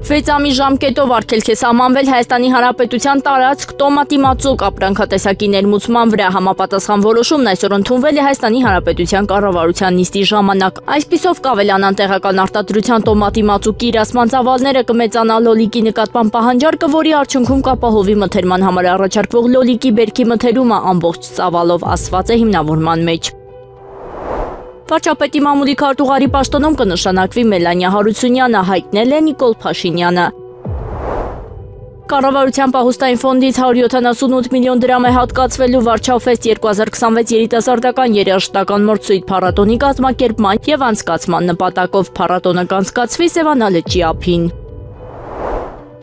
6 ամիս ժամկետով արգելք է սահմանվել Հայաստանի Հանրապետության տարածք տոմատի մածուկ ապրանքատեսակի ներմուծման վրա համապատասխան որոշումն այսօր ընդունվել է Հայաստանի Հանրապետության կառավարության նիստի ժամանակ։ Այսպիսով կավելանան տեղական արտադրության տոմատի մածուկի իրացման ծավալները, կմեծանա լոլիկի նկատմամբ պահանջարկը, որի արդյունքում կապահովի մթերման համար առաջարկվող լոլիկի բերքի մթերումը ամբողջ ծավալով ասված է հիմնավորման մեջ։ Վարչապետի մամուլի քարտուղարի պաշտոնում կնշանակվի Մելանիա Հարությունյանը, հայտնել է Նիկոլ Փաշինյանը։ Կառավարության պահուստային ֆոնդից 178 միլիոն դրամ է հատկացվելու Վարչաֆեստ 2026 երիտասարդական երաժշտական մրցույթ փառատոնի կազմակերպման եւ անցկացման նպատակով փառատոնը կանցկացվի Սևանալճի ափին։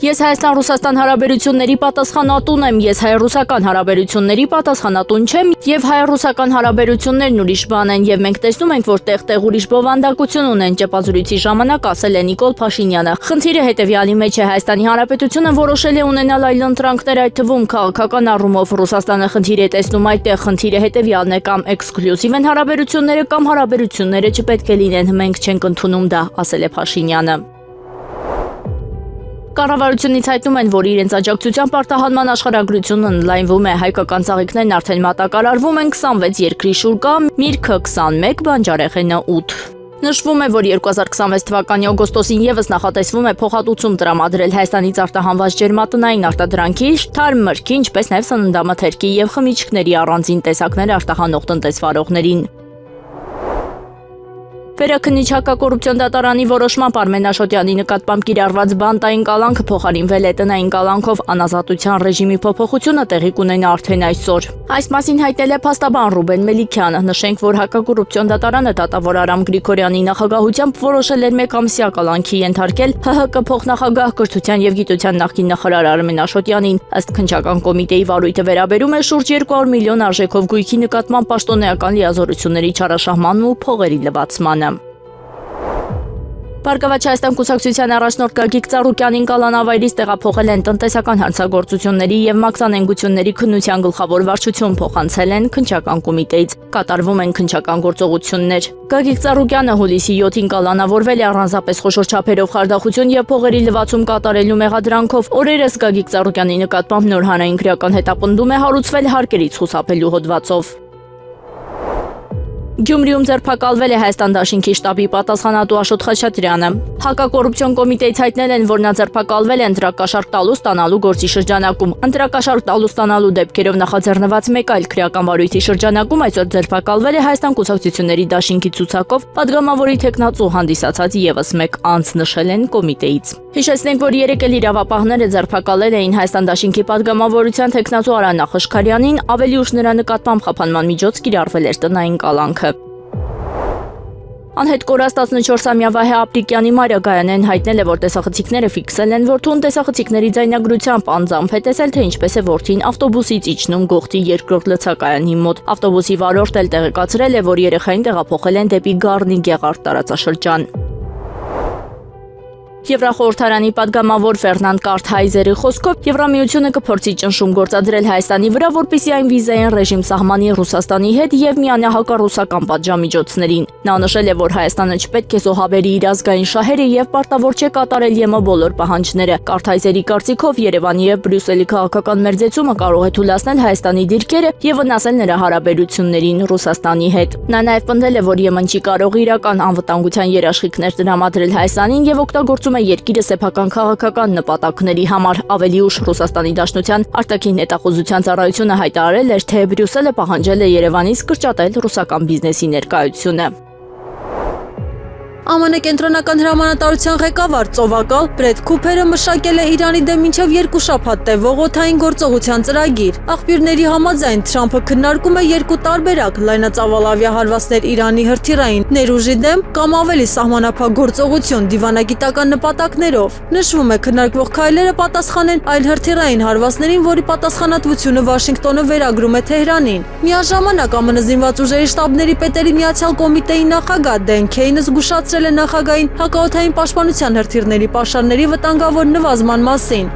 Ես Հայաստան-Ռուսաստան հարաբերությունների պատասխանատուն եմ, ես հայ-ռուսական հարաբերությունների պատասխանատուն չեմ եւ հայ-ռուսական հարաբերություններն ուրիշ բան են եւ մենք տեսնում ենք, որ տեղ-տեղ ուրիշ բովանդակություն ունեն, ճեպազրույցի ժամանակ ասել է Նիկոլ Փաշինյանը։ Խնդիրը հետեւյալի մեջ է, Հայաստանի Հանրապետությունը որոշել է ունենալ այլ ընտրանքներ, այդ թվում քաղաքական առումով Ռուսաստանը խնդիր է տեսնում այդտեղ, խնդիրը հետեւյալն է, կամ էքսկլյուզիվ են հարաբերությունները, կամ հարաբերությունները չպետք է լինեն, մենք չենք ընդունում դա, ասել է Փաշինյանը։ Կառավարությունից հայտնում են, որ իրենց աջակցությամբ արտահանման աշխարհագրությունն ընդլայնվում է, հայկական ծաղիկներն արդեն մատակարարվում են 26 երկրի շուրջը, միրգը 21, բանջարեղենը 8։ Նշվում է, որ 2026 թվականի օգոստոսին եւս նախատեսվում է փոխհատուցում տրամադրել Հայաստանից արտահանված ջերմատնային արտադրանքի, թարմ մրգի, ինչպես նաև սննդամթերքի եւ խմիչքների առանձին տեսակներ արտահանող տնտեսվարողներին։ Վերաքննիչ հակակոռուպցիոն դատարանի որոշմամբ Արմեն Աշոտյանի նկատմամբ կիրառված բանտային կալանքը փոխարինվել է տնային կալանքով, անազատության ռեժիմի փոփոխությունը տեղի կունենա արդեն այսօր։ Այս մասին հայտնել է փաստաբան Ռուբեն Մելիքյանը։ Նշենք, որ հակակոռուպցիոն դատարանը դատավոր Արամ Գրիգորյանի նախագահությամբ որոշել էր 1 ամսյա կալանքի ենթարկել ՀՀԿ փոխնախագահ կրթության եւ գիտության նախկին նախարար Արմեն Աշոտյանին։ Ըստ քննչական կոմիտեի վարույթը վերաբերում է շուրջ 200 միլիոն արժեքով գույքի նկատմամբ պաշտոնեական լիազորությունների չարաշահմանն ու փողերի լվացմանը։ Բարգավաճ Հայաստան կուսակցության առաջնորդ Գագիկ Ծառուկյանին կալանավայրից տեղափոխել են տնտեսական հանցագործությունների եւ մաքսանենգությունների քննության գլխավոր վարչություն, փոխանցել են քննչական կոմիտեից, կատարվում են քննչական գործողություններ։ Գագիկ Ծառուկյանը հուլիսի 7-ին կալանավորվել է առանձնապես խոշոր չափերով խարդախություն եւ փողերի լվացում կատարելու մեղադրանքով։ Օրերս Գագիկ Ծառուկյանի նկատմամբ նոր հանրային քրեական հետապնդում է հարուցվել հարկերից խուսափելու հոդվածով։ Գյումրիում ձերբակալվել է Հայաստան դաշինքի շտաբի պատասխանատու Աշոտ Խաչատրյանը։ Հակակոռուպցիոն կոմիտեից հայտնել են, որ նա ձերբակալվել է ընտրակաշառք տալու ստանալու գործի շրջանակում։ Ընտրակաշառք տալու ստանալու դեպքերով նախաձեռնված մեկ այլ քրեական վարույթի շրջանակում այսօր ձերբակալվել է Հայաստան կուսակցությունների դաշինքի ցուցակով պատգամավորի թեկնածու հանդիսացած եւս մեկ անձ, նշել են կոմիտեից։ Հիշեցնենք, որ երեկ էլ իրավապահները ձերբակալել էին Հայաստան դաշինքի պատգամավորության թեկնածու Արա Նախաշքարյանին, ավելի ուշ նրա նկատմամբ խափանման միջոց կիրառվել էր տնային կալանքը։ Անհետ կորած 14-ամյա Վահե Ապրիկյանի մայրը Գայանեն հայտնել է, որ տեսախցիկները ֆիքսել են որդուն, տեսախցիկների ձայնագրությամբ անձամբ է տեսել, թե ինչպես է որդին ավտոբուսից իջնում Գողթի երկրորդ լցակայանի մոտ։ Ավտոբուսի վարորդն էլ տեղեկացրել է, որ երեխային տեղափոխել են դեպի Գառնի Գեղարդ տարածաշրջան։ Եվրախորհրդարանի պատգամավոր Ֆերնանդ Կարթհայզերի խոսքով Եվրամիությունը կփորձի ճնշում գործադրել Հայաստանի վրա, որպեսզի այն վիզային ռեժիմ սահմանի Ռուսաստանի հետ եւ միանա հակառուսական պատժամիջոցներին։ Նա նշել է, որ Հայաստանը չպետք է զոհաբերի իր ազգային շահերը եւ պարտավոր չէ կատարել ԵՄ բոլոր պահանջները։ Կարթհայզերի կարծիքով Երևանի եւ Բրյուսելի քաղաքական մերձեցումը կարող է թույլատնել Հայաստանի դիրքերը եւ վնասել նրա հարաբերություններին Ռուսաստանի հետ։ Նա նաեւ պնդել է, որ Եմեն չի կարող իրական անվտանգության երաշխիքներ տրամադրել Հայաստանին եւ օգտագործում է երկիրը սեփական քաղաքական նպատակների համար։ Ավելի ուշ Ռուսաստանի Դաշնության արտաքին հետախուզության ծառայությունը հայտարարել էր, թե Բրյուսելը պահանջել է Երևանից կրճատել ռուսական բիզնեսի ներկայությունը։ ԱՄՆ կենտրոնական հրամանատարության ղեկավար ծովակալ Բրեդ Քուփերը մշակել է Իրանի դեմ մինչև 2 շաբաթ տևող օդային գործողության ծրագիր։ Աղբյուրների համաձայն Թրամփը քննարկում է 2 տարբերակ՝ լայնածավալ ավիահարվածներ Իրանի հրթիռային ներուժի դեմ կամ ավելի սահմանափակ գործողություն դիվանագիտական նպատակներով։ Նշվում է, քննարկվող քայլերը պատասխան են այլ հրթիռային հարվածներին, որի պատասխանատվությունը Վաշինգտոնը վերագրում է Թեհրանին։ Միաժամանակ ԱՄՆ զինված ուժերի շտաբների պետերի միացյալ կոմիտեի նախագահ Դեն Քեյնը զգուշացրել է նախագահին հակաօդային պաշտպանության հրթիռների պաշարների վտանգավոր նվազման մասին։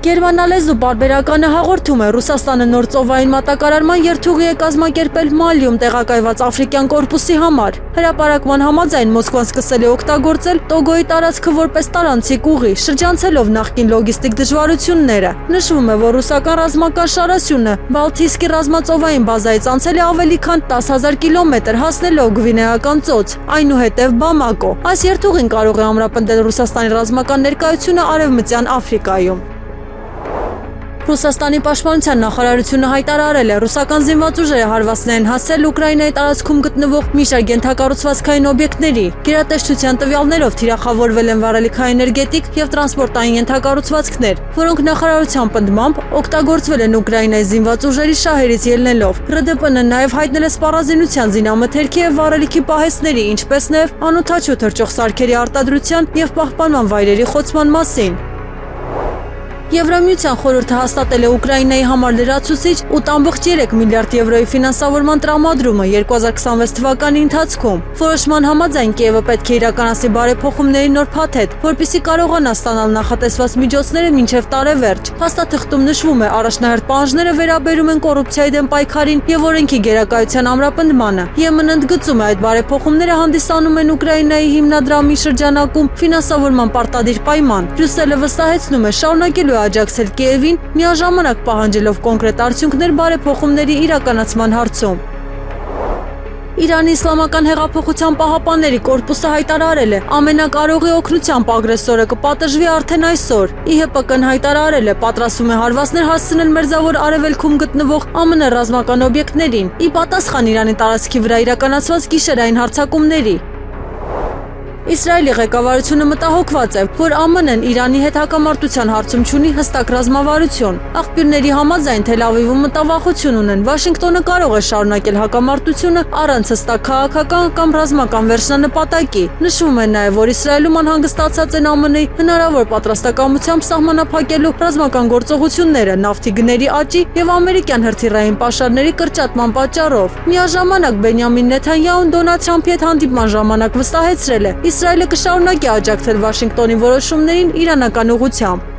Գերմանալեզու պարբերականը հաղորդում է Ռուսաստանը նոր ծովային մատակարարման երթուղի է կազմակերպել Մալիում տեղակայված Աֆրիկյան կորպուսի համար։ Հրապարակման համաձայն Մոսկվան սկսել է օգտագործել Տոգոյի տարածքը որպես տարանցիկ ուղի, շրջանցելով նախկին լոգիստիկ դժվարությունները։ Նշվում է, որ ռուսական ռազմական շարասյունը Բալթիյսկի ռազմածովային բազայից անցել է ավելի քան 10,000 կիլոմետր, հասնելով Գվինեական ծոց, այնուհետև Բամակո։ Այս երթուղին կարող է ամրապնդել Ռուսաստանի ռազմական ներկայությունը Արևմտյան Աֆրիկայում։ Ռուսաստանի պաշտպանության նախարարությունը հայտարարել է, ռուսական զինված ուժերը հարվածներ են հասցրել Ուկրաինայի տարածքում գտնվող մի շարք ենթակառուցվածքային օբյեկտների։ Գերատեսչության տվյալներով թիրախավորվել են վառելիքային էներգետիկ եւ տրանսպորտային ենթակառուցվածքներ, որոնք նախարարության պնդմամբ օգտագործվել են Ուկրաինայի զինված ուժերի շահերից ելնելով։ ՌԴՊՆ-ն նաեւ հայտնել է սպառազինության զինամթերքի եւ վառելիքի պահեստների, ինչպես նաեւ անօդաչու թռչող սարքերի արտադրության եւ պահպանման վայրերի խոցման մասին։ Եվրամիության խորհուրդը հաստատել է Ուկրաինայի համար լրացուցիչ 8.3 միլիարդ եվրոյի ֆինանսավորման տրամադրումը 2026 թվականի ընթացքում։ Որոշման համաձայն Կիևը պետք է իրականացնի բարեփոխումների նոր փաթեթ, որպեսզի կարողանա ստանալ նախատեսված միջոցները մինչև տարեվերջ։ Փաստաթղթում նշվում է, առաջնահերթ պահանջները վերաբերում են կոռուպցիայի դեմ պայքարին եւ օրենքի գերակայության ամրապնդմանը։ ԵՄ-ն ընդգծում է, այդ բարեփոխումները հանդիսանում են Ուկրաինայի հիմնադրամի շրջանակում ֆինանսավորման պարտադիր պայման։ Բրյուսելը վստահեցնում է, շարունակելու աջակցել Կիևին, միաժամանակ պահանջելով կոնկրետ արդյունքներ բարեփոխումների իրականացման հարցում։ Իրանի իսլամական հեղափոխության պահապանների կորպուսը հայտարարել է, ամենակարողի օգնությամբ ագրեսորը կպատժվի արդեն այսօր։ ԻՀՊԿ-ն հայտարարել է, պատրաստվում է հարվածներ հասցնել Մերձավոր Արևելքում գտնվող ԱՄՆ ռազմական օբյեկտներին, ի պատասխան Իրանի տարածքի վրա իրականացված գիշերային հարձակումների։ Իսրայելի ղեկավարությունը մտահոգված է, որ ԱՄՆ-ն Իրանի հետ հակամարտության հարցում չունի հստակ ռազմավարություն։ Աղբյուրների համաձայն Թել Ավիվում մտավախություն ունեն, Վաշինգտոնը կարող է շարունակել հակամարտությունը առանց հստակ քաղաքական կամ ռազմական վերջնանպատակի։ Նշվում է նաև, որ Իսրայելում անհանգստացած են ԱՄՆ-ի հնարավոր պատրաստակամությամբ սահմանափակելու ռազմական գործողությունները նավթի գների աճի եւ ամերիկյան հրթիռային պաշարների կրճատման պատճառով։ Միաժամանակ Բենյամին Նեթանյահուն Դոնալդ Թրամփի հետ հանդիպման ժամանակ վստահեցրել է, Իսրայելը կշարունակի աջակցել Վաշինգտոնի որոշումներին իրանական ուղղությամբ։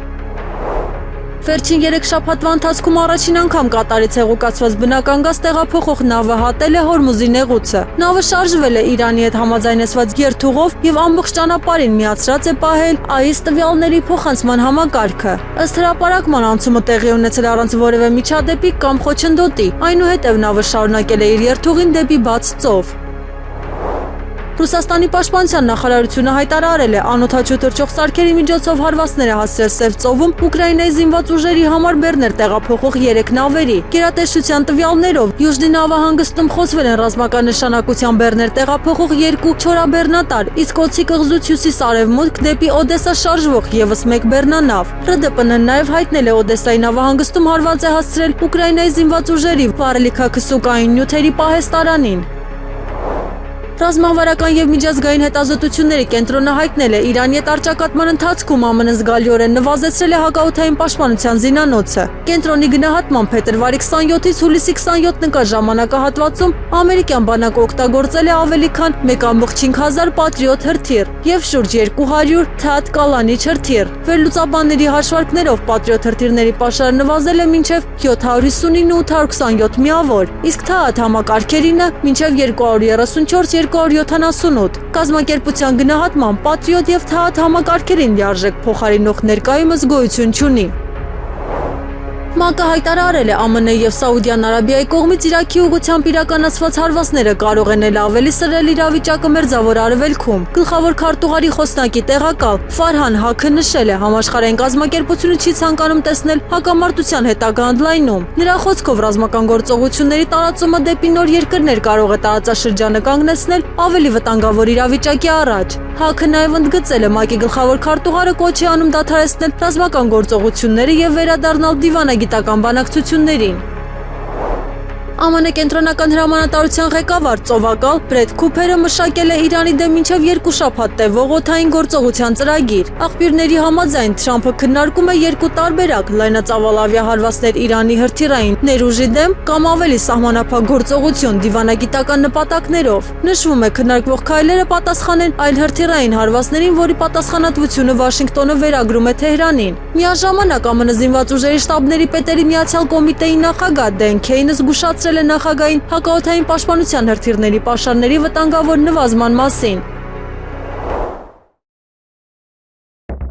Վերջին 3 շաբաթվա ընթացքում առաջին անգամ Կատարի ցեղուկացված բնական գազ տեղափոխող նավը հատել է Հորմուզի նեղուցը։ Նավը շարժվել է Իրանի հետ համաձայնեցված երթուղով եւ ամբողջ ճանապարհին միացրած է պահել այս տվյալների փոխանցման համակարգը։ Ըստ հրապարակման անցումը տեղի ունեցել առանց որևէ միջադեպի կամ խոչընդոտի, այնուհետև նավը շարունակել է իր երթուղին դեպի բաց ծով։ Ռուսաստանի պաշտպանության նախարարությունը հայտարարել է, անօդաչու թռչող սարքերի միջոցով հարվածներ է հասցրել Սև ծովում Ուկրաինայի զինված ուժերի համար բեռներ տեղափոխող 3 նավերի։ Գերատեսչության տվյալներով Յուժնի նավահանգստում խոցվել են ռազմական նշանակության բեռներ տեղափոխող 2 չորաբեռնատար, իսկ Օցի կղզուց հյուսիս-արևմուտք դեպի Օդեսա շարժվող եւս 1 բեռնանավ։ ՌԴՊՆ-ն նաև հայտնել է Օդեսայի նավահանգստում հարված է հասցրել Ուկրաինայի զինված ուժերի վառելիքաքսուկային նյութերի պահեստարանին։ Ռազմավարական եւ միջազգային հետազոտությունների կենտրոնը հայտնել է, Իրանի հետ առճակատման ընթացքում ԱՄՆ-ն զգալիորեն նվազեցրել է հակաօդային պաշտպանության զինանոցը։ Կենտրոնի գնահատմամբ փետրվարի 27-ից հուլիսի 27 նկատ ժամանակահատվածում ամերիկյան բանակը օգտագործել է ավելի քան 1.5000 Patriot հրթիռ եւ շուրջ 200 THAAD Կալանիչ հրթիռ։ Վերլուծաբանների հաշվարկներով Patriot հրթիռների պաշարը նվազել է մինչև 759-827 միավոր, իսկ THAAD համակարգերինը մինչև 234-278։ Կազմակերպության գնահատման Patriot եւ THAAD համակարգերին լիարժեք փոխարինող ներկայումս գոյություն չունի։ ՄԱԿ-ը հայտարարել է, ԱՄՆ եւ Սաուդյան Արաբիայի կողմից Իրաքի ուղղությամբ իրականացված հարվածները կարող են էլ ավելի սրել իրավիճակը Մերձավոր Արևելքում։ Գլխավոր քարտուղարի խոսնակի տեղակալ Ֆարհան Հաքը նշել է, համաշխարհային կազմակերպությունը չի ցանկանում տեսնել հակամարտության հետագա ընդլայնում։ Նրա խոսքով ռազմական գործողությունների տարածումը դեպի նոր երկրներ կարող է տարածաշրջանը կանգնեցնել ավելի վտանգավոր իրավիճակի առաջ։ Հաքը նաև ընդգծել է, ՄԱԿ-ի գլխավոր քարտուղարը կոչ է անում դադարեցնել ռազմական գործողությունները եւ վերադառնալ դիվանագիտական բանակցություններին։ ԱՄՆ կենտրոնական հրամանատարության ղեկավար ծովակալ Բրեդ Քուփերը մշակել է Իրանի դեմ մինչև 2 շաբաթ տևող օդային գործողության ծրագիր։ Աղբյուրների համաձայն Թրամփը քննարկում է 2 տարբերակ՝ լայնածավալ ավիահարվածներ Իրանի հրթիռային ներուժի դեմ կամ ավելի սահմանափակ գործողություն դիվանագիտական նպատակներով։ Նշվում է, քննարկվող քայլերը պատասխան են այլ հրթիռային հարվածներին, որի պատասխանատվությունը Վաշինգտոնը վերագրում է Թեհրանին։ Միաժամանակ ԱՄՆ զինված ուժերի շտաբների պետերի միացյալ կոմիտեի նախագահ Դեն Քեյնը զգուշացրել է նախագահին հակաօդային պաշտպանության հրթիռների պաշարների վտանգավոր նվազման մասին։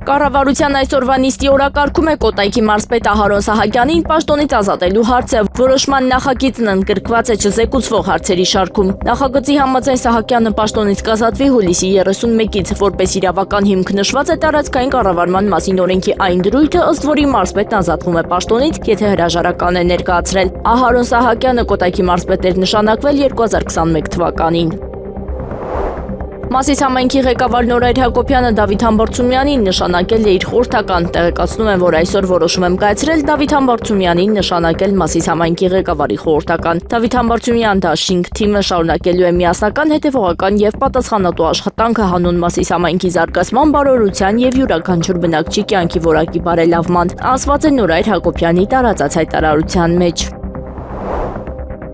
Կառավարության այսօրվա նիստի օրակարգում է Կոտայքի մարզպետ Ահարոն Սահակյանին պաշտոնից ազատելու հարցը։ Որոշման նախագիծն ընդգրկված է չզեկուցվող հարցերի շարքում։ Նախագծի համաձայն Սահակյանը պաշտոնից կազատվի հուլիսի 31-ից, որպես իրավական հիմք նշված է տարածքային կառավարման մասին օրենքի այն դրույթը, ըստ որի մարզպետն ազատվում է պաշտոնից, եթե հրաժարական է ներկայացրել։ Ահարոն Սահակյանը Կոտայքի մարզպետ էր նշանակվել 2021 թվականին։ Մասիս համայնքի ղեկավար Նորայր Հակոբյանը Դավիթ Համբարձումյանին նշանակել է իր խորհրդական։ Տեղեկացնում եմ, որ այսօր որոշում եմ կայացրել Դավիթ Համբարձումյանին նշանակել Մասիս համայնքի ղեկավարի խորհրդական։ Դավիթ Համբարձումյան դաշինք թիմը շարունակելու է միասնական, հետևողական եւ պատասխանատու աշխատանքը հանուն Մասիս համայնքի զարգացման, բարօրության եւ յուրաքանչյուր բնակչի կյանքի որակի բարելավման, ասված է Նորայր Հակոբյանի տարածած հայտարարության մեջ։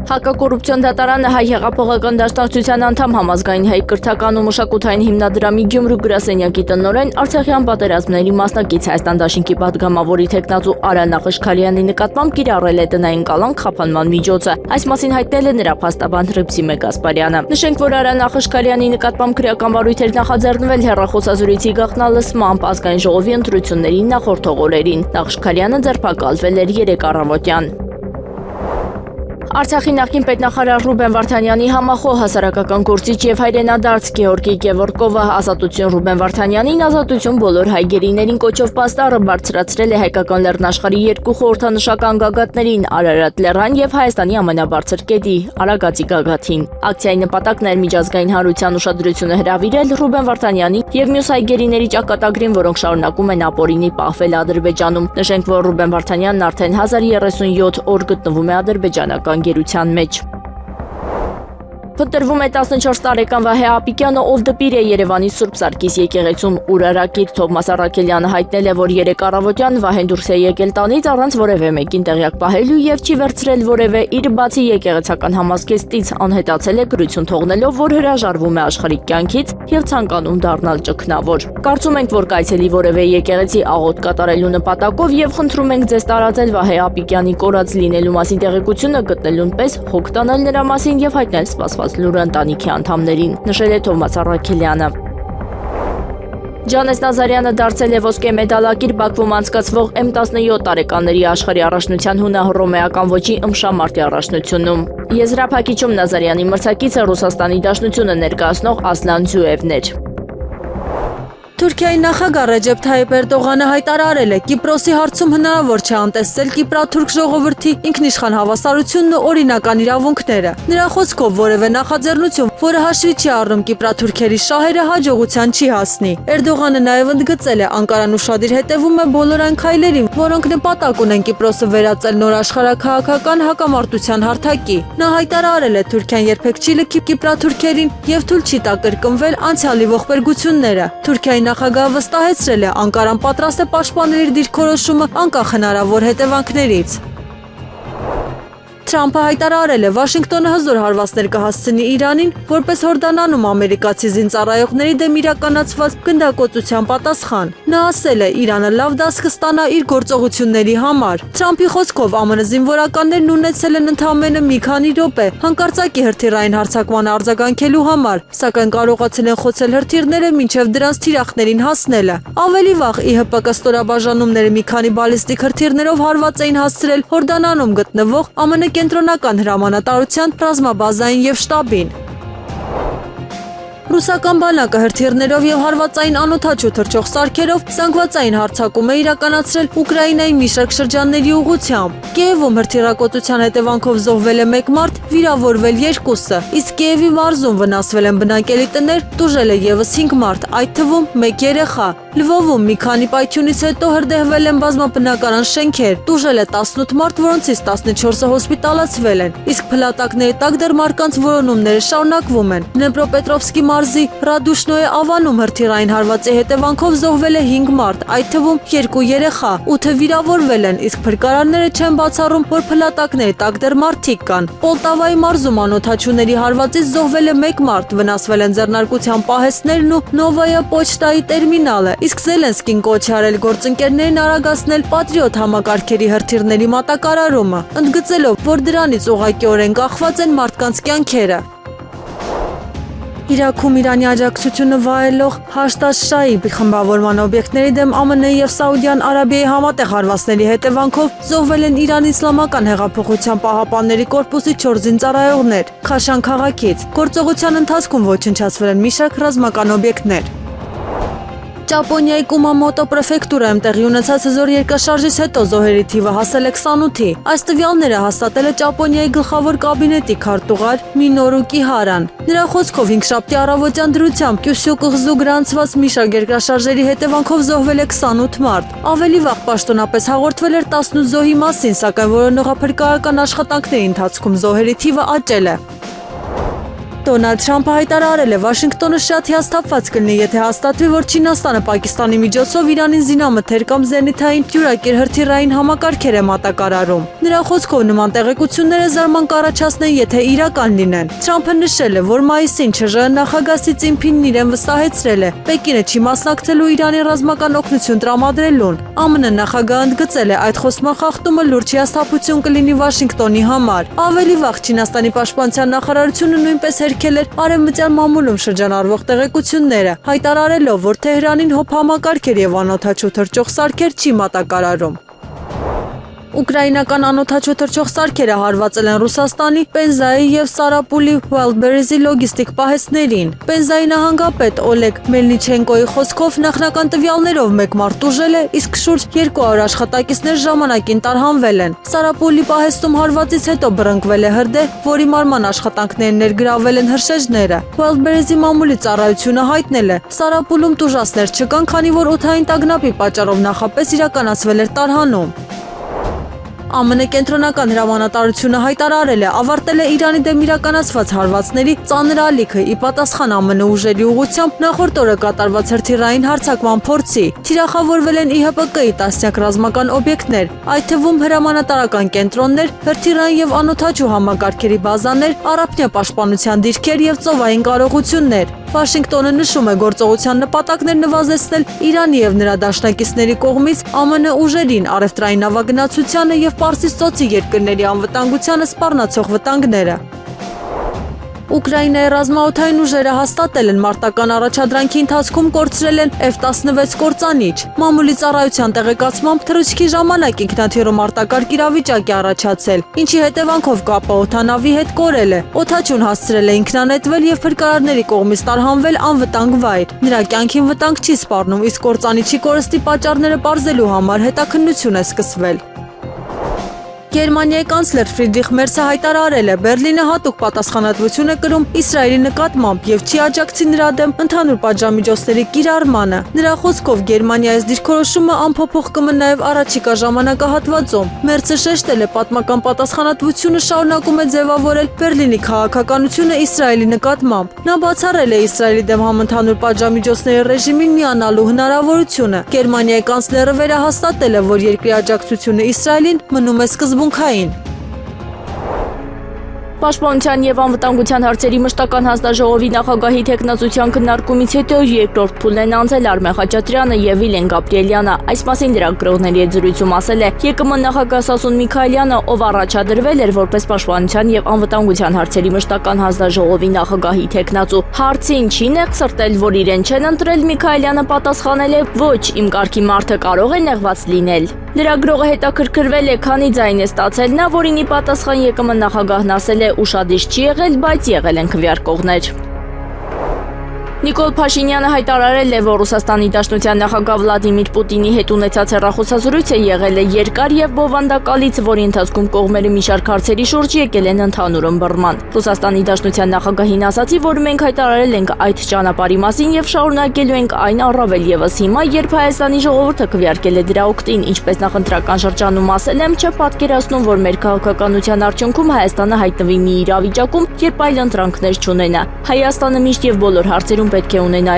Հակակոռուպցիոն դատարանը Հայ հեղափոխական դաշնակցության անդամ համազգային հայ կրթական ու մշակութային հիմնադրամի Գյումրու գրասենյակի տնօրեն Արցախյան պատերազմների մասնակից Հայաստան դաշինքի պատգամավորի թեկնածու Արա Նախշքալյանի նկատմամբ կիրառել է տնային կալանք խափանման միջոցը։ Այս մասին հայտնել է նրա փաստաբան Ռիփսի Մեգասպարյանը։ Նշենք, որ Արա Նախշքալյանի նկատմամբ քրեական վարույթ էր նախաձեռնվել հեռախոսազրույցի գաղտնալսմամբ ազգային ժողովի ընտրությունների նախորդ օրերին։ Նախշքալյանը ձերբակալվել էր 3 առավոտյան։ Արցախի նախկին պետնախարար Ռուբեն Վարդանյանի համախոհ հասարակական գործիչ եւ հայրենադարձ Գեորգի Գևորգովը ազատություն Ռուբեն Վարդանյանին, ազատություն բոլոր հայ գերիներին կոչով պաստառը բարձրացրել է հայկական լեռնաշխարհի 2 խորհրդանշական գագաթներին՝ Արարատ լեռան եւ Հայաստանի ամենաբարձր կետի՝ Արագածի գագաթին։ Ակցիայի նպատակն էր միջազգային հանրության ուշադրությունը հրավիրել Ռուբեն Վարդանյանի եւ մյուս հայ գերիների ճակատագրին, որոնք շարունակում են ապօրինի պահվել Ադրբեջանում։ Նշենք, որ Ռուբեն Վարդանյանն արդեն 1037 օր գտնվում է ադրբեջանական գերության մեջ։ Փնտրվում է 14 տարեկան Վահե Ապիկյանը, ով դպիր է Երևանի Սուրբ Սարգիս եկեղեցում։ Ուրարակիր Թովմաս Արաքելյանը հայտնել է, որ 3 առավոտյան Վահեն դուրս է եկել տանից առանց որևէ մեկին տեղյակ պահելու եւ չի վերցրել որևէ իր բացի եկեղեցական համազգեստից, անհետացել է գրություն թողնելով, որ հրաժարվում է աշխարհիկ կյանքից եւ ցանկանում դառնալ ճգնավոր։ Կարծում ենք, որ կայցելի որևէ եկեղեցի աղոթ կատարելու նպատակով եւ խնդրում ենք ձեզ տարածել Վահե Ապիկյանի կորած լինելու մասին տեղեկությունը գտնելուն պես հոգ տանել նրա մասին եւ հայտնել սպասված լուրը ընտանիքի անդամներին, նշել է Թովմաս Արաքելյանը։ Ջանես Նազարյանը դարձել է ոսկե մեդալակիր Բաքվում անցկացվող M17 տարեկանների աշխարհի առաջնության հունահռոմեական ոճի ըմշամարտի առաջնությունում։ Եզրափակիչում Նազարյանի մրցակիցը Ռուսաստանի Դաշնությունը ներկայացնող Ասլան Զուևն էր։ Թուրքիայի նախագահ Ռեջեփ Թայիփ Էրդողանը հայտարարել է, Կիպրոսի հարցում հնարավոր չէ անտեսել կիպրաթուրք ժողովրդի ինքնիշխան հավասարությունն ու օրինական իրավունքները։ Նրա խոսքով որևէ նախաձեռնություն, որը հաշվի չի առնում կիպրաթուրքերի շահերը, հաջողության չի հասնի։ Էրդողանը նաև ընդգծել է, Անկարան ուշադիր հետևում է բոլոր այն քայլերին, որոնք նպատակ ունեն Կիպրոսը վերածել նոր աշխարհաքաղաքական հակամարտության հարթակի։ Նա հայտարարել է, Թուրքիան երբեք չի լքի կիպրաթուրքերին եւ թույլ չի տա կրկնվել անցյալի ողբերգությունները։ Թուրքիայի նախագահը վստահեցրել է, Անկարան պատրաստ է պաշտպանել իր դիրքորոշումը անկախ հնարավոր հետևանքներից։ Թրամփը հայտարարել է, Վաշինգտոնը հզոր հարվածներ կհասցնի Իրանին, որպես Հորդանանում ամերիկացի զինծառայողների դեմ իրականացված գնդակոծության պատասխան։ Նա ասել է, Իրանը լավ դաս կստանա իր գործողությունների համար։ Թրամփի խոսքով ԱՄՆ զինվորականներն ունեցել են ընդամենը մի քանի րոպե հանկարծակի հրթիռային հարձակման արձագանքելու համար, սակայն կարողացել են խոցել հրթիռները մինչև դրանց թիրախներին հասնելը։ Ավելի վաղ ԻՀՊԿ ստորաբաժանումները մի քանի բալիստիկ հրթիռներով հարված էին հասցրել Հորդանանում գտնվող ԱՄՆ կենտրոնական հրամանատարության ռազմաբազային եւ շտաբին։ Ռուսական բանակը հրթիռներով եւ հարվածային անօդաչու թռչող սարքերով զանգվածային հարձակում է իրականացրել Ուկրաինայի մի շարք շրջանների ուղղությամբ։ Կիևում հրթիռակոծության հետևանքով զոհվել է 1 մարդ, վիրավորվել 2-ը, իսկ Կիևի մարզում վնասվել են բնակելի տներ, տուժել է եւս 5 մարդ, այդ թվում 1 երեխա։ Լվովում մի քանի պայթյունից հետո հրդեհվել են բազմաբնակարան շենքեր, տուժել է 18 մարդ, որոնցից 14-ը հոսպիտալացվել են, իսկ փլատակների տակ դեռ մարդկանց որոնումները շարունակվում են։ Դնեպրոպետրովսկի մարզի Ռադուշնոյե ավանում հրթիռային հարվածի հետևանքով զոհվել է 5 մարդ, այդ թվում 2 երեխա, 8-ը վիրավորվել են, իսկ փրկարանները չեն բացառում, որ փլատակների տակ դեռ մարդիկ կան։ Պոլտավայի մարզում անօդաչուների հարվածից զոհվել է 1 մարդ, վնասվել են ձեռնարկության պահեստներն ու Նովայա պոչտայի տերմինալը, իսկ Զելենսկին կոչ է արել գործընկերներին արագացնել Պատրիոտ համակարգերի հրթիռների մատակարարումը, ընդգծելով, որ դրանից ուղղակիորեն կախված են մարդկանց կյանքերը։ Իրաքում Իրանի աջակցությունը վայելող Հաշտ-ալ-Շայբ խմբավորման օբյեկտների դեմ ԱՄՆ եւ Սաուդյան Արաբիայի համատեղ հարվածների հետևանքով զոհվել են Իրանի Իսլամական հեղափոխության պահապանների կորպուսի 4 զինծառայողներ Խաշան քաղաքից։ Գործողության ընթացքում ոչնչացվել են մի շարք ռազմական օբյեկտներ։ Ճապոնիայի Կումամոտո պրեֆեկտուրայում տեղի ունեցած հզոր երկրաշարժից հետո զոհերի թիվը հասել է 28-ի։ Այս տվյալները հաստատել է Ճապոնիայի գլխավոր կաբինետի քարտուղար Մինորու Կիհարան։ Նրա խոսքով հինգշաբթի առավոտյան դրությամբ Կյուսյու կղզու գրանցված մի շարք երկրաշարժերի հետևանքով զոհվել է 28 մարդ։ Ավելի վաղ պաշտոնապես հաղորդվել էր 18 զոհի մասին, սակայն որոնողափրկարարական աշխատանքների ընթացքում զոհերի թիվը աճել է։ Դոնալդ Թրամփը հայտարարել է, Վաշինգտոնը շատ հիասթափված կլինի, եթե հաստատվի, որ Չինաստանը Պակիստանի միջոցով Իրանին զինամթեր կամ զենիթային յուրակիր հրթիռային համակարգեր է մատակարարում։ Նրա խոսքով նման տեղեկությունները զարման կառաջացնեն, եթե իրական լինեն։ Թրամփը նշել է, որ մայիսին ՉԺ նախագահ Սի Ցինփինն իրեն վստահեցրել է, Պեկինը չի մասնակցելու Իրանի ռազմական օգնություն տրամադրելուն։ ԱՄՆ նախագահը ընդգծել է, այդ խոսման խախտումը լուրջ հիասթափություն կլինի Վաշինգտոնի համար։ Ավելի վաղ Չինաստանի պաշտպանության նախարարությունը նույնպես հերքել էր արևմտյան մամուլում շրջանառվող տեղեկությունները, հայտարարելով, որ Թեհրանին հոբ համակարգեր եւ անօդաչու թռչող սարքեր չի մատակարարում։ Ուկրաինական անօդաչու թռչող սարքերը հարվածել են Ռուսաստանի, Պենզայի եւ Սարապուլի Wildberries լոգիստիկ պահեստներին։ Պենզայի նահանգապետ Օլեգ Մելնիչենկոյի խոսքով նախնական տվյալներով 1 մարդ տուժել է, իսկ շուրջ 200 աշխատակիցներ ժամանակին տարհանվել են։ Սարապուլի պահեստում հարվածից հետո բռնկվել է հրդեհ, որի մարման աշխատանքներին ներգրավել են հրշեջները։ Wildberries մամուլի ծառայությունը հայտնել է, Սարապուլում տուժածներ չկան, քանի որ օդային տագնապի պատճառով նախապես իրականացվել էր տարհանում։ ԱՄՆ կենտրոնական հրամանատարությունը հայտարարել է, ավարտել է Իրանի դեմ իրականացված հարվածների ծանր ալիքը՝ ի պատասխան ԱՄՆ ուժերի ուղղությամբ նախորդ օրը կատարված հրթիռային հարձակման փորձի։ Թիրախավորվել են ԻՀՊԿ-ի տասնյակ ռազմական օբյեկտներ, այդ թվում հրամանատարական կենտրոններ, հրթիռային եւ անօդաչու համակարգերի բազաներ, առափնյա պաշտպանության դիրքեր եւ ծովային կարողություններ։ Վաշինգտոնը նշում է գործողության նպատակներ նվազեցնել Իրանի եւ նրա դաշնակիցների կողմից ԱՄՆ ուժերին, առևտրային նավագնացությանը եւ Պարսից ծոցի երկրների անվտանգությանը սպառնացող վտանգները։ Ուկրաինայի ռազմաօդային ուժերը հաստատել են մարտական առաջադրանքի ընթացքում կորցրել են F-16 կործանիչ։ Մամուլի ծառայության տեղեկացմամբ թռիչքի ժամանակ ինքնաթիռը մարտակարգ իրավիճակ է առաջացել, ինչի հետևանքով կապը օդանավի հետ կորել է։ Օդաչուն հասցրել է ինքնանետվել եւ փրկարարների կողմից տարհանվել անվտանգ վայր։ Նրա կյանքին վտանգ չի սպառնում, իսկ կործանիչի կորստի պատճառները պարզելու համար հետաքննություն է սկսվել։ Գերմանիայի կանցլեր Ֆրիդրիխ Մերցը հայտարարել է, Բերլինը հատուկ պատասխանատվություն է կրում Իսրայելի նկատմամբ եւ չի աջակցի նրա դեմ ընդհանուր պատժամիջոցների կիրառմանը։ Նրա խոսքով Գերմանիայից դիրքորոշումը անփոփոխ կմնա նաեւ առաջիկա ժամանակահատվածում։ Մերցը շեշտել է, պատմական պատասխանատվությունը շարունակում է ձևավորել Բերլինի քաղաքականությունը Իսրայելի նկատմամբ։ Նա բացառել է Իսրայելի դեմ համընդհանուր պատժամիջոցների ռեժիմին միանալու հնարավորությունը։ Գերմանիայի կանցլերը վերահաստատել է, որ երկրի աջակցությունը Իսրայելին մնում է սկզբունքային։ Պաշտպանության եւ անվտանգության հարցերի մշտական հանձնաժողովի նախագահի թեկնածության քննարկումից հետո երկրորդ փուլն են անցել Արմեն Խաչատրյանը եւ Վիլեն Գաբրիելյանը։ Այս մասին լրագրողների հետ զրույցում ասել է ԵԿՄ նախագահ Սասուն Միքայելյանը, ով առաջադրվել էր որպես պաշտպանության եւ անվտանգության հարցերի մշտական հանձնաժողովի նախագահի թեկնածու։ Հարցին չի նեղսրտել, որ իրեն չեն ընտրել, Միքայելյանը պատասխանել է. «Ոչ, իմ կարգի մարդը կարող է նեղված լինել»։ Լրագրողը հետաքրքրվել է, քանի ձայն է ստացել նա, որին ի պատասխան ԵԿՄ նախագահն ասել է. «Ուշադիր չի եղել, բայց եղել են քվեարկողներ»։ Նիկոլ Փաշինյանը հայտարարել է, որ Ռուսաստանի Դաշնության նախագահ Վլադիմիր Պուտինի հետ ունեցած հեռախոսազրույցը եղել է երկար եւ բովանդակալից, որի ընթացքում կողմերը մի շարք հարցերի շուրջ եկել են ընդհանուր ըմբռնման։ Ռուսաստանի Դաշնության նախագահին ասացի, որ մենք հայտարարել ենք այդ ճանապարհի մասին եւ շարունակելու ենք այն առավել եւս հիմա, երբ Հայաստանի ժողովուրդը քվեարկել է դրա օգտին, ինչպես նախընտրական շրջանում ասել եմ, չպատկերացնում, որ մեր քաղաքականության արդյունքում Հայաստանը հայտնվի մի իրավիճակում, երբ այլ ընտրանքներ չունենա։ Հայաստանը միշտ եւ բոլոր հարցերում պետք է ունենա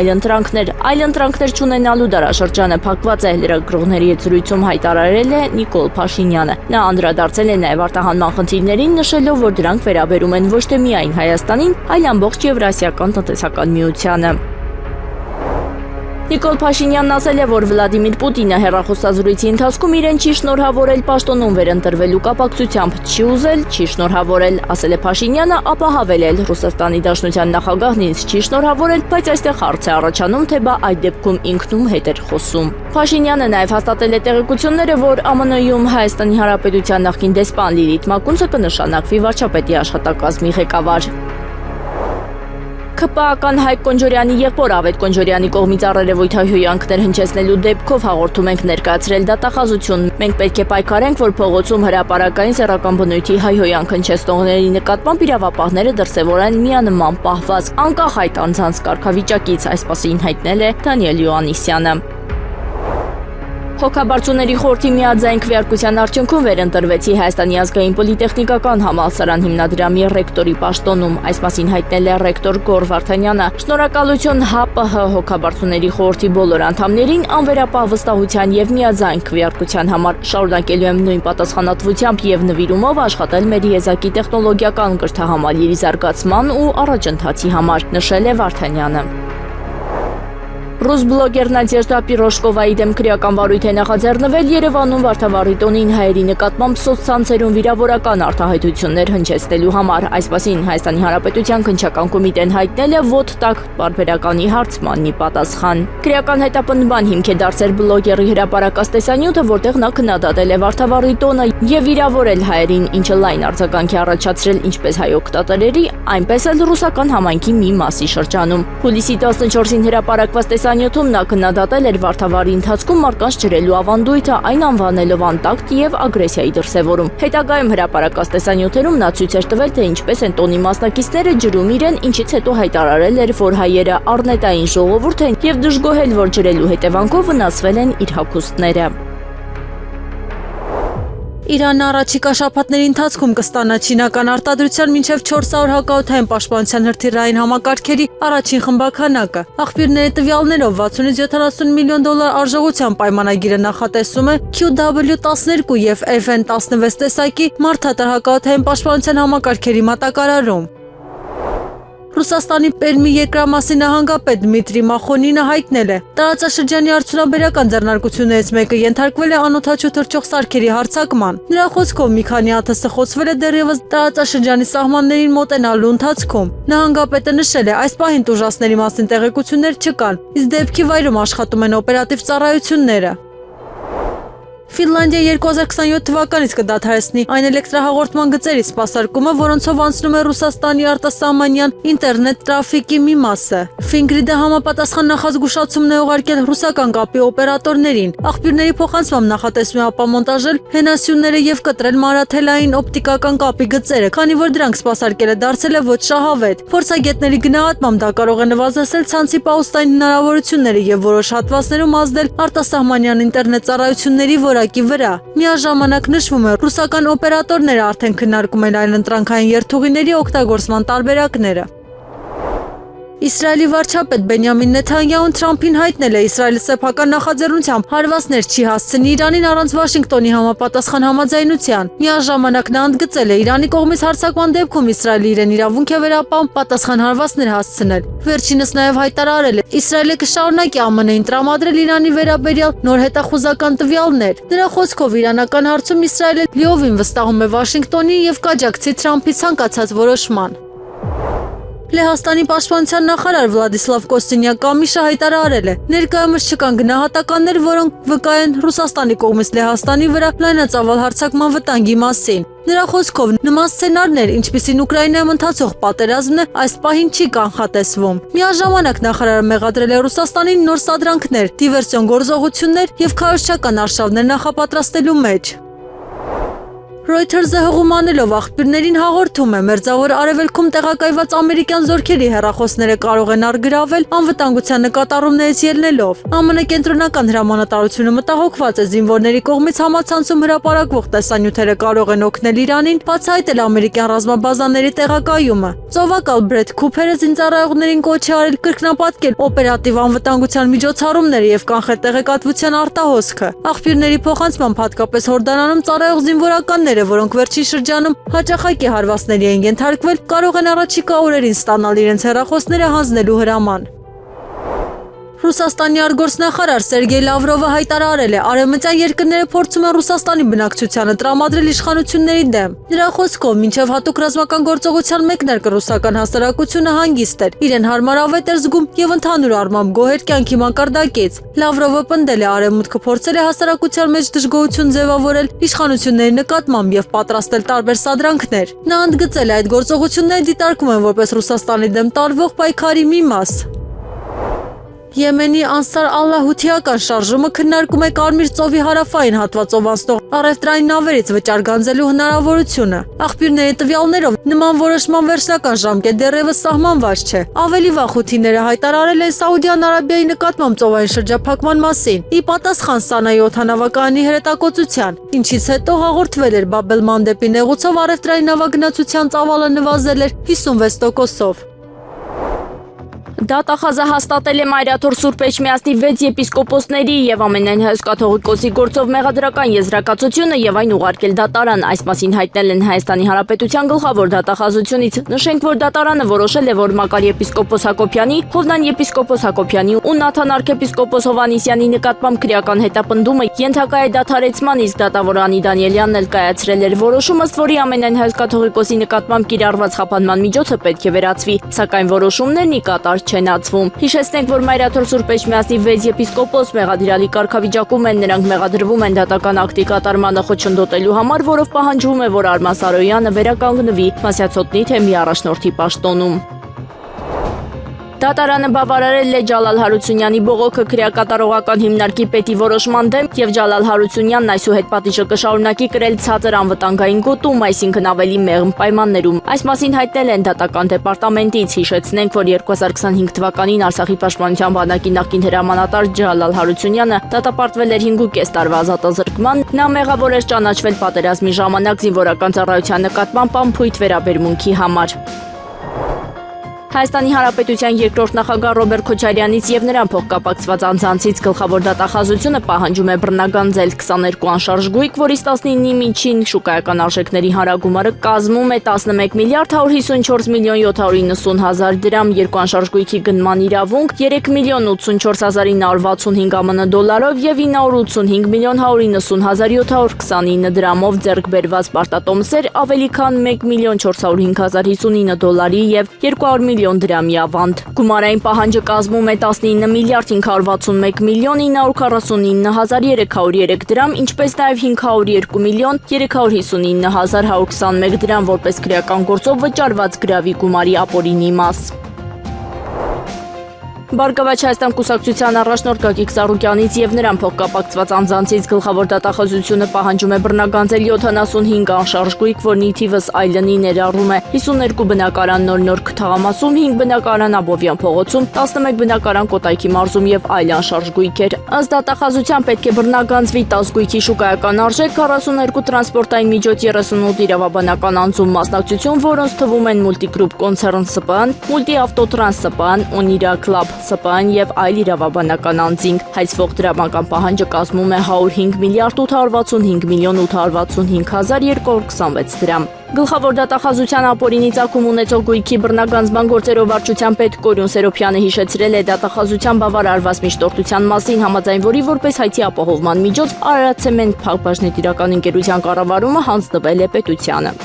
այլ ընտրանքներ չունենալու դարաշրջանը փակված է, լրագրողների հետ զրույցում հայտարարել է Նիկոլ Փաշինյանը։ Նա անդրադարձել է նաև արտահանման խնդիրներին, նշելով, որ դրանք վերաբերում են ոչ թե միայն Հայաստանին, այլ ամբողջ Եվրասիական տնտեսական միությանը։ Նիկոլ Փաշինյանն ասել է, որ Վլադիմիր Պուտինը հեռախոսազրույցի ընթացքում իրեն չի շնորհավորել պաշտոնում վերընտրվելու կապակցությամբ, չի ուզել, չի շնորհավորել, ասել է Փաշինյանը, ապա հավելել Ռուսաստանի Դաշնության նախագահն ինձ չի շնորհավորել, բայց այստեղ հարց է առաջանում, թե բա այդ դեպքում ինքնում հետ էր խոսում։ Փաշինյանը նաև հաստատել է տեղեկությունները, որ ԱՄՆ-ում Հայաստանի Հանրապետության նախկին դեսպան Լիլիթ Մակունցը կնշանակվի վարչապետի աշխատակազմի ղեկավար։ ԿՊԱ-ական Հայկ Կոնջորյանի եղբոր Ավետ Կոնջորյանի կողմից առերևույթ հյույանքներ հնչեցնելու դեպքով հաղորդում ենք ներկայացրել դատախազություն։ Մենք պետք է պայքարենք, որ փողոցում հրապարակային սեռական բնույթի հյույանք հնչեցնողների նկատմամբ իրավապահները դրսևորեն միանման պահվածք, անկախ այդ անձանց կարգավիճակից, այսպասին հայտնել է Դանիել Յոհաննիսյանը։ Հոգաբարձուների խորհրդի միաձայն քվեարկության արդյունքում վերընտրվեցի Հայաստանի ազգային պոլիտեխնիկական համալսարան հիմնադրամի ռեկտորի պաշտոնում, այսպասին հայտնել է ռեկտոր Գոռ Վարդանյանը։ Շնորհակալություն ՀԱՊՀ հոգաբարձուների խորհրդի բոլոր անդամներին անվերապահ վստահության եւ միաձայն քվեարկության համար, շարունակելու եմ նույն պատասխանատվությամբ եւ նվիրումով աշխատել մեր եզակի տեխնոլոգիական կրթահամալիրի զարգացման ու առաջընթացի համար, նշել է Վարդանյանը։ Ռուս բլոգեր Նադեժդա Պիրոշկովայի դեմ քրեական վարույթ է նախաձեռնվել Երևանում Վարդավառի տոնին հայերի նկատմամբ սոցցանցերում վիրավորական արտահայտություններ հնչեցնելու համար, այսպասին Հայաստանի Հանրապետության քննչական կոմիտեն հայտնել է ոտ տակ պարբերականի հարցմանի պատասխան։ Քրեական հետապնդման հիմք է դարձել բլոգերի հրապարակած տեսանյութը, որտեղ նա քննադատել է Վարդավառի տոնը եւ վիրավորել հայերին, ինչը լայն արձագանք է առաջացրել ինչպես հայ օգտատերերի, այնպես էլ ռուսական համայնքի մի մասի շրջանում։ Հուլիսի 14-ին հրապարակված Նյութում նա քննադատել էր Վարդավառի ընթացքում մարդկանց ջրելու ավանդույթը, այն անվանելով անտակտ եւ ագրեսիայի դրսեւորում։ Հետագայում հրապարակած տեսանյութերում նա ցույց էր տվել, թե ինչպես են տոնի մասնակիցները ջրում իրեն, ինչից հետո հայտարարել էր, որ հայերը առնետային ժողովուրդ են եւ դժգոհել, որ ջրելու հետևանքով վնասվել են իր հագուստները։ Իրանն առաջիկա շաբաթների ընթացքում կստանա չինական արտադրության մինչև 400 հակաօդային պաշտպանության հրթիռային համակարգերի առաջին խմբականակը։ Աղբյուրների տվյալներով 60-70 միլիոն դոլար արժողությամբ պայմանագիրը նախատեսում է QW-12 եւ FN-16 տեսակի մարդատար հակաօդային պաշտպանության համակարգերի մատակարարում։ Ռուսաստանի Պերմի երկրամասի նահանգապետ Դմիտրի Մախոնինը հայտնել է. տարածաշրջանի արդյունաբերական ձեռնարկություններից մեկը ենթարկվել է անօդաչու թռչող սարքերի հարձակման։ Նրա խոսքով մի քանի հատ սխոցվել է դեռևս տարածաշրջանի սահմաններին մոտենալու ընթացքում։ Նահանգապետը նշել է, այս պահին տուժածների մասին տեղեկություններ չկան, իսկ դեպքի վայրում աշխատում են օպերատիվ ծառայությունները։ Ֆինլանդիա 2027 թվականից կդադարեցնի այն էլեկտրահաղորդման գծերի սպասարկումը, որոնցով անցնում է Ռուսաստանի արտասահմանյան ինտերնետ տրաֆիկի մի մասը։ Ֆինգրիդը համապատասխան նախազգուշացումն է ուղարկել ռուսական կապի օպերատորներին։ Աղբյուրների փոխանցմամբ նախատեսվում է ապամոնտաժել հենասյուները եւ կտրել մանրաթելային օպտիկական կապի գծերը, քանի որ դրանք սպասարկելը դարձել է ոչ շահավետ։ Փորձագետների գնահատմամբ դա կարող է նվազեցնել ցանցի պաուստային հնարավորությունները եւ որոշ հատվածներում ազդել արտասահմանյան ինտերնետ ծառայությունների վրա։ Միաժամանակ նշվում է, ռուսական օպերատորները արդեն քննարկում են այլընտրանքային երթուղիների օգտագործման տարբերակները։ Իսրայելի վարչապետ Բենյամին Նեթանյահուն Թրամփին հայտնել է Իսրայելի սեփական նախաձեռնությամբ հարվածներ չի հասցնի Իրանին առանց Վաշինգտոնի համապատասխան համաձայնության։ Միաժամանակ նա ընդգծել է Իրանի կողմից հարձակման դեպքում Իսրայելը իրեն իրավունք է վերապահում պատասխան հարվածներ հասցնել։ Վերջինս նաև հայտարարել է, Իսրայելը կշարունակի ԱՄՆ-ին տրամադրել Իրանի վերաբերյալ նոր հետախուզական տվյալներ։ Նրա խոսքով իրանական հարցում Իսրայելը լիովին վստահում է Վաշինգտոնին եւ կաջակցի Թրամփի ցանկացած որոշման։ Լեհաստանի պաշտպանության նախարար Վլադիսլավ Կոստինյա Կամիշը հայտարարել է. ներկայումս չկան գնահատականներ, որոնք վկայեն Ռուսաստանի կողմից Լեհաստանի վրա լայնածավալ հարձակման վտանգի մասին։ Նրա խոսքով նման սցենարներ, ինչպիսին Ուկրաինայում ընթացող պատերազմն է, այս պահին չի կանխատեսվում։ Միաժամանակ նախարարը մեղադրել է Ռուսաստանին նոր սադրանքներ, դիվերսիոն գործողություններ եւ քարոզչական արշավներ նախապատրաստելու մեջ։ Reuters-ը հղումանելով աղբյուրներին հաղորդում է, Մերձավոր Արևելքում տեղակայված ամերիկյան զորքերի հեռախոսները կարող են առգրավել անվտանգության նկատառումներից ելնելով։ ԱՄՆ կենտրոնական հրամանատարությունը մտահոգված է զինվորների կողմից համացանցում հրապարակվող տեսանյութերը կարող են օգնել Իրանին բացահայտել ամերիկյան ռազմաբազաների տեղակայումը։ Ծովակալ Բրեդ Քուփերը զինծառայողներին կոչ է արել կրկնապատկել օպերատիվ անվտանգության միջոցառումները եւ կանխել տեղեկատվության արտահոսքը։ Աղբյուրների փոխանցմամբ հատկապես Հորդանանում ծառայող զինվորականները, որոնք վերջին շրջանում հաճախակի հարվածների են ենթարկվել, կարող են առաջիկա օրերին ստանալ իրենց հեռախոսները հանձնելու հրաման։ Ռուսաստանի արտգործնախարար Սերգեյ Լավրովը հայտարարել է, արևմտյան երկրները փորձում են Ռուսաստանի բնակչությանը տրամադրել իշխանությունների դեմ։ Նրա խոսքով, մինչև հատուկ ռազմական գործողության մեկնարկը ռուսական հասարակությունը հանգիստ էր, իրեն հարմարավետ էր զգում եւ ընդհանուր առմամբ գոհ էր կյանքի մակարդակից։ Լավրովը պնդել է, արևմուտքը փորձել է հասարակության մեջ դժգոհություն ձևավորել իշխանությունների նկատմամբ եւ պատրաստել տարբեր սադրանքներ։ Նա ընդգծել է, այդ գործողությունները դիտարկում են որպես Ռուսաստանի դեմ տարվող պայքարի մի մաս։ Եմենի Անսար Ալլահութիական շարժումը քննարկում է Կարմիր ծովի հարավային հատվածով անցնող առևտրային նավերից վճար գանձելու հնարավորությունը։ Աղբյուրների տվյալներով նման որոշման վերջնական ժամկետ դեռևս սահմանված չէ։ Ավելի վաղ հութիները հայտարարել են Սաուդյան Արաբիայի նկատմամբ ծովային շրջափակման մասին՝ ի պատասխան Սանայի օդանավակայանի հրետակոծության, ինչից հետո հաղորդվել էր Բաբ էլ-Մանդեբի նեղուցով առևտրային նավագնացության ծավալը նվազել էր 56%-ով։ Դատախազը հաստատել է Մայրաթոր Սուրբ Էջմիածնի 6 եպիսկոպոսների եւ ամենայն հայոց կաթողիկոսի գործով մեղադրական եզրակացությունը եւ այն ուղարկել դատարան։ Այս մասին հայտնել են Հայաստանի Հանրապետության գլխավոր դատախազությունից։ Նշենք, որ դատարանը որոշել է, որ Մակար եպիսկոպոս Հակոբյանի, Հովնան եպիսկոպոս Հակոբյանի ու Նաթան արքեպիսկոպոս Հովանիսյանի նկատմամբ քրեական հետապնդումը ենթակա է դադարեցման, իսկ դատավոր Անի Դանիելյանն էլ կայացրել էր որոշում, ըստ որի ամենայն հայոց կաթողիկոսի նկատմամբ կիրառված խափանման միջոցը պետք է վերացվի, սակայն որոշումներն ի կատար չեն ածվում։ Հիշեցնենք, որ Մայրաթոր Սուրբ Էջմիածնի 6 եպիսկոպոս մեղադրյալի կարգավիճակում են, նրանք մեղադրվում են դատական ակտի կատարմանը խոչընդոտելու համար, որով պահանջվում է, որ Արման Սարոյանը վերականգնվի Մասյացոտնի թեմի առաջնորդի պաշտոնում։ Դատարանը բավարարել է Ջալալ Հարությունյանի բողոքը քրեակատարողական հիմնարկի պետի որոշման դեմ եւ Ջալալ Հարությունյանն այսուհետ պատիժը կշարունակի կրել ցածր անվտանգային գոտում, այսինքն ավելի մեղմ պայմաններում։ Այս մասին հայտնել են դատական դեպարտամենտից։ Հիշեցնենք, որ 2025 թվականին Արցախի պաշտպանության բանակի նախկին հրամանատար Ջալալ Հարությունյանը դատապարտվել էր 5.5 տարվա ազատազրկման։ Նա մեղավոր էր ճանաչվել պատերազմի ժամանակ զինվորական ծառայության նկատմամբ անփույթ վերաբերմունքի համար։ Հայաստանի Հանրապետության երկրորդ նախագահ Ռոբերտ Քոչարյանից եւ նրան փոխկապակցված անձանցից գլխավոր դատախազությունը պահանջում է բռնագանձել 22 անշարժ գույք, որից 19-ի միջին շուկայական արժեքների հանրագումարը կազմում է 11 միլիարդ 154 միլիոն 790 հազար դրամ, երկու անշարժ գույքի գնման իրավունք 3 միլիոն 84 965 ԱՄՆ դոլարով եւ 985 միլիոն 190 հազար 729 դրամով ձեռք բերված պարտատոմսեր ավելի քան 1 միլիոն 405 հազար 59 դոլարի եւ 200 միլիոն դրամի ավանդ։ Գումարային պահանջը կազմում է 19 միլիարդ 561 միլիոն 949 հազար 303 դրամ, ինչպես նաև 502 միլիոն 359 հազար 121 դրամ որպես քրեական գործով վճարված գրավի գումարի ապօրինի մաս։ Բարգավաճ Հայաստան կուսակցության առաջնորդ Գագիկ Ծառուկյանից եւ նրան փոխկապակցված անձանցից գլխավոր դատախազությունը պահանջում է բռնագանձել 75 անշարժ գույք, որն ի թիվս այլնի ներառում է 52 բնակարան Նոր Քթաղամասում, 5 բնակարան Աբովյան փողոցում, 11 բնակարան Կոտայքի մարզում եւ այլ անշարժ գույքեր։ Ըստ դատախազության պետք է բռնագանձվի 10 գույքի շուկայական արժեք, 42 տրանսպորտային միջոց, 38 իրավաբանական անձում մասնակցություն, որոնց թվում են Multigroup Concern ՍՊԸ, Multi-Avtotranс ՍՊԸ, Onira Club ՍՊԸ եւ այլ իրավաբանական անձինք։ Հայցվող դրամական պահանջը կազմում է 105 միլիարդ 865 միլիոն 865 հազար 226 դրամ։ Գլխավոր դատախազության ապօրինի ծագում ունեցող գույքի բռնագանձման գործերով վարչության պետ Կորյուն Սերոփյանը հիշեցրել է դատախազության բավարարված միջնորդության մասին, համաձայն որի որպես հայցի ապահովման միջոց Արարատցեմենտ փակbaşնետիրական ընկերության կառավարումը հանձնվել է պետությանը։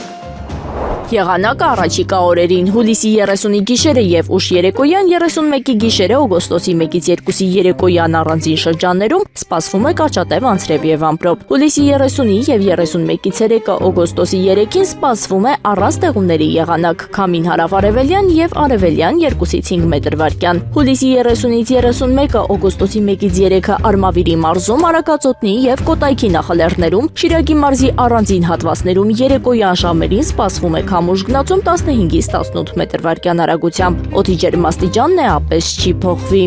Եղանակը առաջիկա օրերին հուլիսի 30-ի գիշերը եւ ուշ երեկոյան 31-ի գիշերը օգոստոսի 1-ից 2-ի երեկոյան առանձին շրջաններում սպասվում է կաճատև անձրև եւ ամպրոպ։ Հուլիսի 30-ի եւ 31-ի ցերեկը օգոստոսի 3-ին սպասվում է առանց տեղումների եղանակ, քամին հարավարևելյան եւ արևելյան 2-ից 5 մետր վարկյան։ Հուլիսի 30-ից 31-ը օգոստոսի 1-ից 3-ը Արմավիրի մարզում, Արագածոտնի եւ Կոտայքի նախալեռներում, Շիրակի մարզի առանձին հատվածներում երեկոյան ժամերին սպասվում է քամուշ գնացում 15-ից 18 մետր վարկյան արագությամբ։ Օդի ջերմաստիճանն է ապես չի փոխվի։